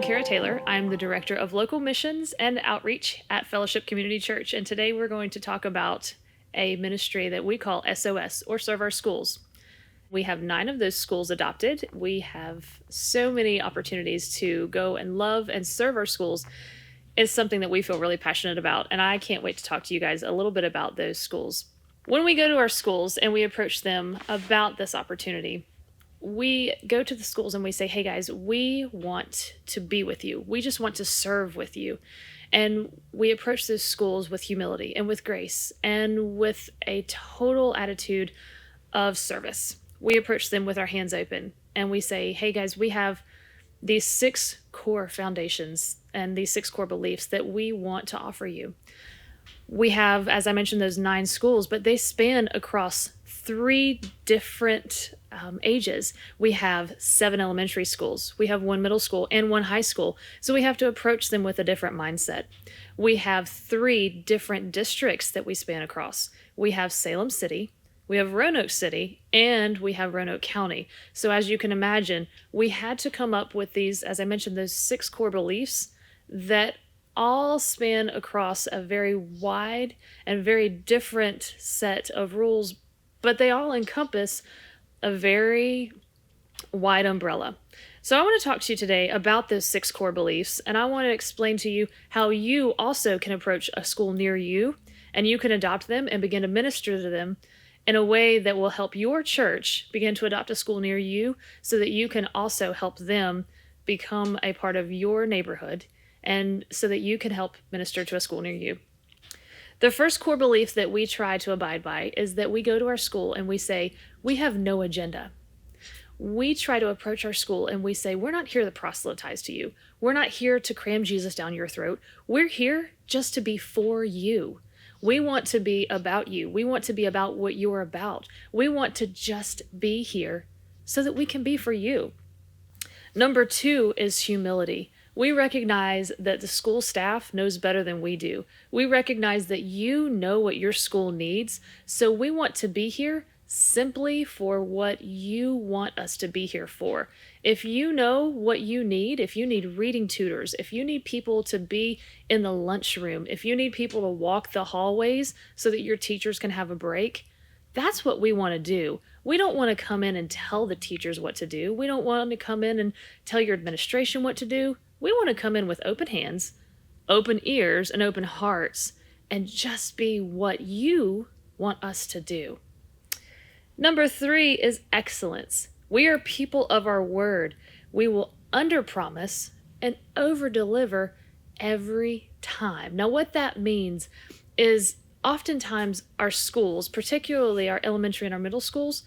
Kara Taylor. I'm the Director of Local Missions and Outreach at Fellowship Community Church, and today we're going to talk about a ministry that we call SOS, or Serve Our Schools. We have 9 of those schools adopted. We have so many opportunities to go and love and serve our schools. It's something that we feel really passionate about, and I can't wait to talk to you guys a little bit about those schools. When we go to our schools and we approach them about this opportunity, we go to the schools and we say, hey guys, we want to be with you. We just want to serve with you. And we approach those schools with humility and with grace and with a total attitude of service. We approach them with our hands open and we say, hey guys, we have these 6 core foundations and these 6 core beliefs that we want to offer you. We have, as I mentioned, those 9 schools, but they span across 3 different ages. We have 7 elementary schools, we have 1 middle school, and 1 high school. So we have to approach them with a different mindset. We have 3 different districts that we span across. We have Salem City, we have Roanoke City, and we have Roanoke County. So as you can imagine, we had to come up with these, as I mentioned, those 6 core beliefs that all span across a very wide and very different set of rules, but they all encompass a very wide umbrella. So I want to talk to you today about those 6 core beliefs, and I want to explain to you how you also can approach a school near you, and you can adopt them and begin to minister to them in a way that will help your church begin to adopt a school near you so that you can also help them become a part of your neighborhood and so that you can help minister to a school near you. The first core belief that we try to abide by is that we go to our school and we say, we have no agenda. We try to approach our school and we say, we're not here to proselytize to you. We're not here to cram Jesus down your throat. We're here just to be for you. We want to be about you. We want to be about what you're about. We want to just be here so that we can be for you. Number 2 is humility. We recognize that the school staff knows better than we do. We recognize that you know what your school needs, so we want to be here simply for what you want us to be here for. If you know what you need, if you need reading tutors, if you need people to be in the lunchroom, if you need people to walk the hallways so that your teachers can have a break, that's what we want to do. We don't want to come in and tell the teachers what to do. We don't want to come in and tell your administration what to do. We want to come in with open hands, open ears, and open hearts, and just be what you want us to do. Number 3 is excellence. We are people of our word. We will underpromise and overdeliver every time. Now, what that means is oftentimes our schools, particularly our elementary and our middle schools,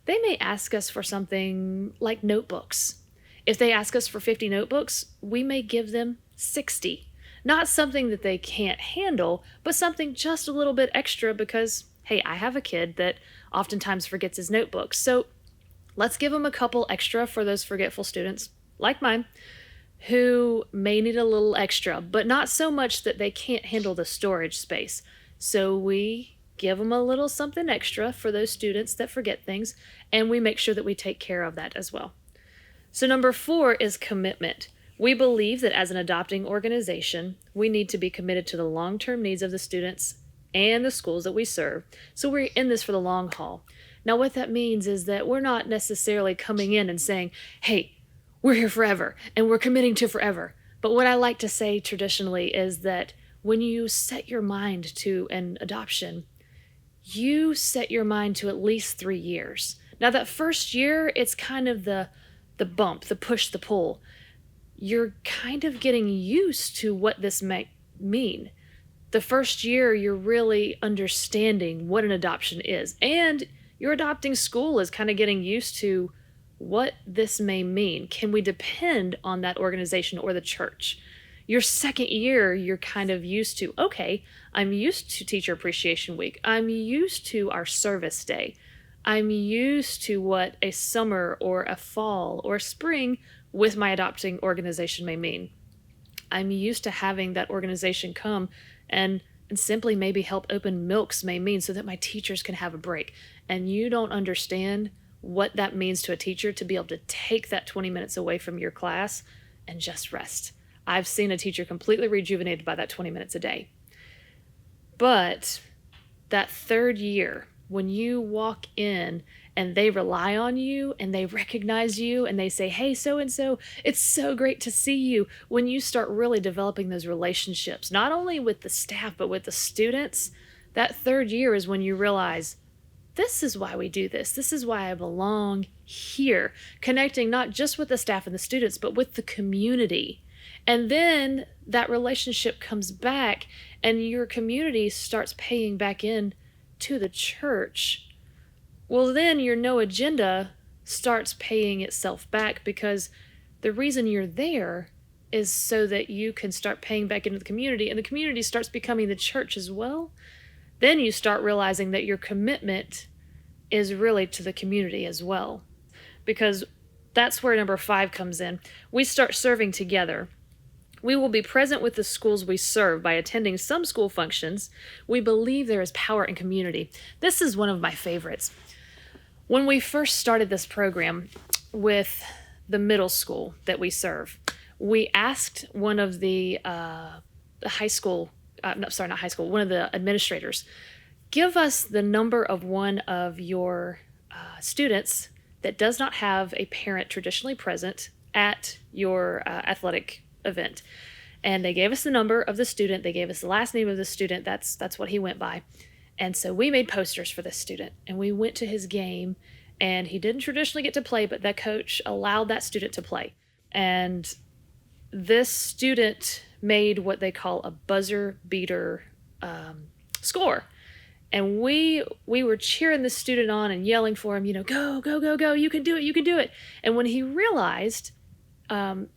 they may ask us for something like notebooks. If they ask us for 50 notebooks, we may give them 60. Not something that they can't handle, but something just a little bit extra because, hey, I have a kid that oftentimes forgets his notebooks. So let's give them a couple extra for those forgetful students, like mine, who may need a little extra, but not so much that they can't handle the storage space. So we give them a little something extra for those students that forget things, and we make sure that we take care of that as well. So number 4 is commitment. We believe that as an adopting organization, we need to be committed to the long-term needs of the students and the schools that we serve. So we're in this for the long haul. Now what that means is that we're not necessarily coming in and saying, hey, we're here forever and we're committing to forever. But what I like to say traditionally is that when you set your mind to an adoption, you set your mind to at least 3 years. Now that first year, it's kind of the bump, the push, the pull. You're kind of getting used to what this might mean. The first year, you're really understanding what an adoption is. And your adopting school is kind of getting used to what this may mean. Can we depend on that organization or the church? Your second year, you're kind of used to, okay, I'm used to Teacher Appreciation Week. I'm used to our service day. I'm used to what a summer or a fall or spring with my adopting organization may mean. I'm used to having that organization come and simply maybe help open milks may mean so that my teachers can have a break. And you don't understand what that means to a teacher to be able to take that 20 minutes away from your class and just rest. I've seen a teacher completely rejuvenated by that 20 minutes a day. But that third year, when you walk in and they rely on you and they recognize you and they say, hey, so-and-so, it's so great to see you. When you start really developing those relationships, not only with the staff, but with the students, that third year is when you realize, this is why we do this. This is why I belong here, connecting not just with the staff and the students, but with the community. And then that relationship comes back and your community starts paying back in to the church. Well, then your no agenda starts paying itself back, because the reason you're there is so that you can start paying back into the community, and the community starts becoming the church as well. Then you start realizing that your commitment is really to the community as well, because that's where number 5 comes in. We start serving together. We will be present with the schools we serve by attending some school functions. We believe there is power in community. This is one of my favorites. When we first started this program with the middle school that we serve, we asked one of the high school, one of the administrators, give us the number of one of your students that does not have a parent traditionally present at your athletic event. And they gave us the number of the student. They gave us the last name of the student. That's what he went by. And so we made posters for this student, and we went to his game, and he didn't traditionally get to play, but that coach allowed that student to play. And this student made what they call a buzzer beater score. And we were cheering the student on and yelling for him, go, go, go, go, you can do it, you can do it. And when he realized,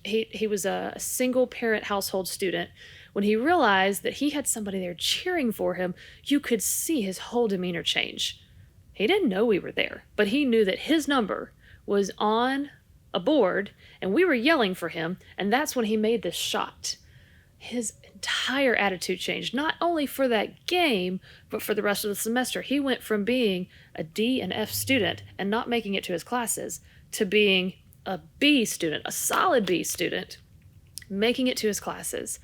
he was a single parent household student, when he realized that he had somebody there cheering for him, you could see his whole demeanor change. He didn't know we were there, but he knew that his number was on a board and we were yelling for him, and that's when he made this shot. His entire attitude changed, not only for that game, but for the rest of the semester. He went from being a D and F student and not making it to his classes to being a B student, a solid B student, making it to his classes,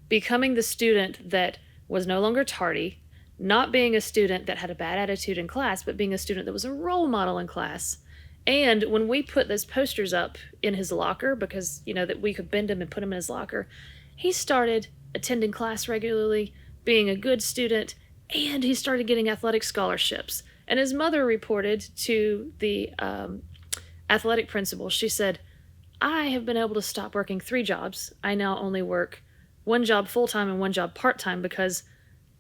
becoming the student that was no longer tardy, not being a student that had a bad attitude in class, but being a student that was a role model in class. And when we put those posters up in his locker, because, that we could bend him and put him in his locker, he started attending class regularly, being a good student, and he started getting athletic scholarships. And his mother reported to the athletic principal. She said, I have been able to stop working 3 jobs. I now only work 1 job full-time and 1 job part-time, because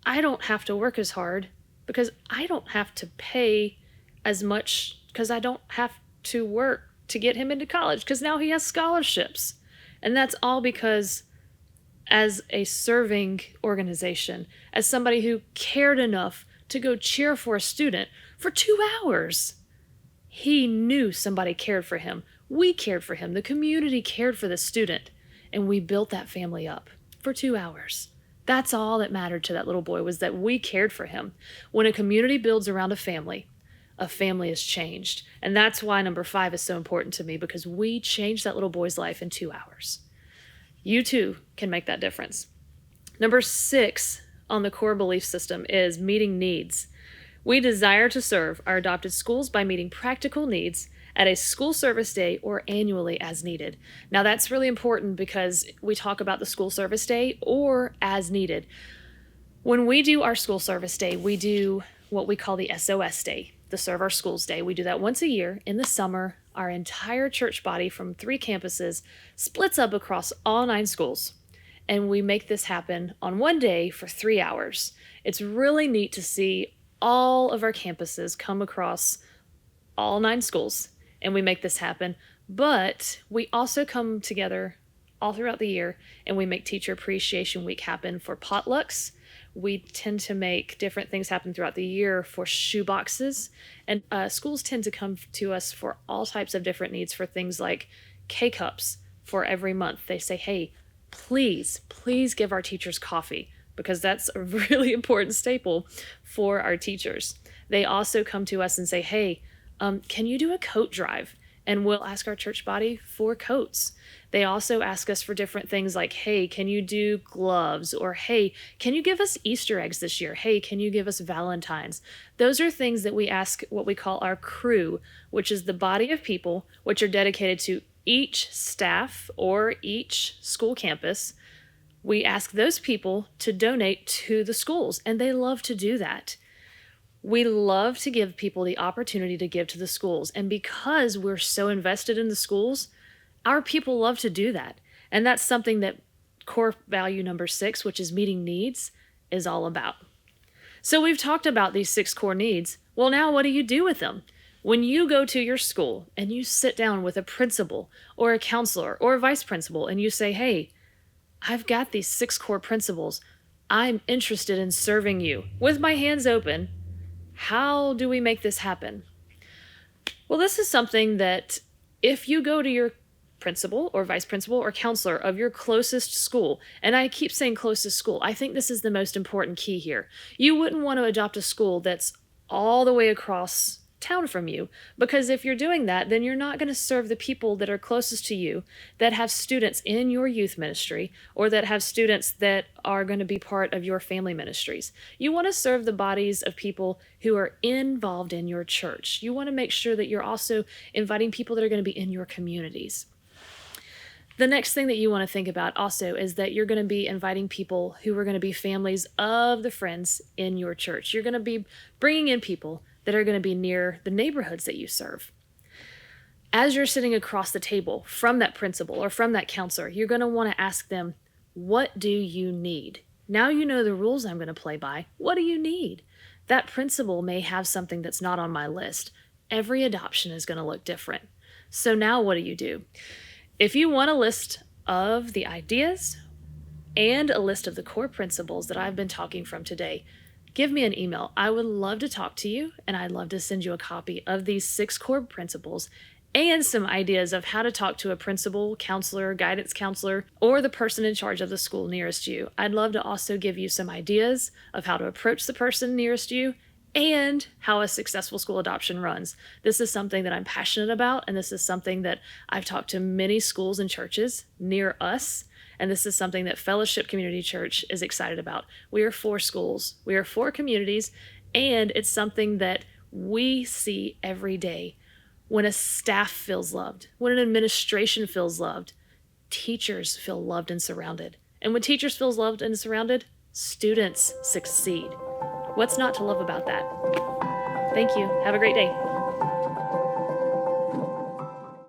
I don't have to work as hard, because I don't have to pay as much, because I don't have to work to get him into college, because now he has scholarships. And that's all because, as a serving organization, as somebody who cared enough to go cheer for a student for 2 hours, he knew somebody cared for him. We cared for him. The community cared for the student. And we built that family up for 2 hours. That's all that mattered to that little boy, was that we cared for him. When a community builds around a family is changed. And that's why number 5 is so important to me, because we changed that little boy's life in 2 hours. You too can make that difference. Number 6 on the core belief system is meeting needs. We desire to serve our adopted schools by meeting practical needs at a school service day or annually as needed. Now that's really important, because we talk about the school service day or as needed. When we do our school service day, we do what we call the SOS day, the Serve Our Schools Day. We do that once a year in the summer. Our entire church body from 3 campuses splits up across all 9 schools, and we make this happen on one day for 3 hours. It's really neat to see all of our campuses come across all 9 schools, and we make this happen. But we also come together all throughout the year, and we make Teacher Appreciation Week happen for potlucks. We tend to make different things happen throughout the year for shoe boxes, and schools tend to come to us for all types of different needs, for things like K-Cups for every month. They say, hey, please give our teachers coffee, because that's a really important staple for our teachers. They also come to us and say, hey, can you do a coat drive? and we'll ask our church body for coats. They also ask us for different things like, hey, can you do gloves? Or hey, can you give us Easter eggs this year? Hey, can you give us Valentine's? Those are things that we ask what we call our crew, which is the body of people which are dedicated to each staff or each school campus. We ask those people to donate to the schools, and they love to do that. We love to give people the opportunity to give to the schools. And because we're so invested in the schools, our people love to do that. And that's something that core value number 6, which is meeting needs, is all about. So we've talked about these 6 core needs. Well, now what do you do with them? When you go to your school and you sit down with a principal or a counselor or a vice principal and you say, hey, I've got these 6 core principles. I'm interested in serving you with my hands open. How do we make this happen? Well, this is something that if you go to your principal or vice principal or counselor of your closest school, and I keep saying closest school, I think this is the most important key here. You wouldn't want to adopt a school that's all the way across town from you, because if you're doing that, then you're not going to serve the people that are closest to you, that have students in your youth ministry, or that have students that are going to be part of your family ministries. You want to serve the bodies of people who are involved in your church. You want to make sure that you're also inviting people that are going to be in your communities. The next thing that you want to think about also is that you're going to be inviting people who are going to be families of the friends in your church. You're going to be bringing in people that are going to be near the neighborhoods that you serve. As you're sitting across the table from that principal or from that counselor, you're going to want to ask them, what do you need? Now you know the rules I'm going to play by. What do you need? That principal may have something that's not on my list. Every adoption is going to look different. So now what do? If you want a list of the ideas and a list of the core principles that I've been talking from today, give me an email. I would love to talk to you, and I'd love to send you a copy of these 6 core principles and some ideas of how to talk to a principal, counselor, guidance counselor, or the person in charge of the school nearest you. I'd love to also give you some ideas of how to approach the person nearest you and how a successful school adoption runs. This is something that I'm passionate about, and this is something that I've talked to many schools and churches near us, and this is something that Fellowship Community Church is excited about. We are for schools, we are for communities, and it's something that we see every day. When a staff feels loved, when an administration feels loved, teachers feel loved and surrounded. And when teachers feel loved and surrounded, students succeed. What's not to love about that? Thank you. Have a great day.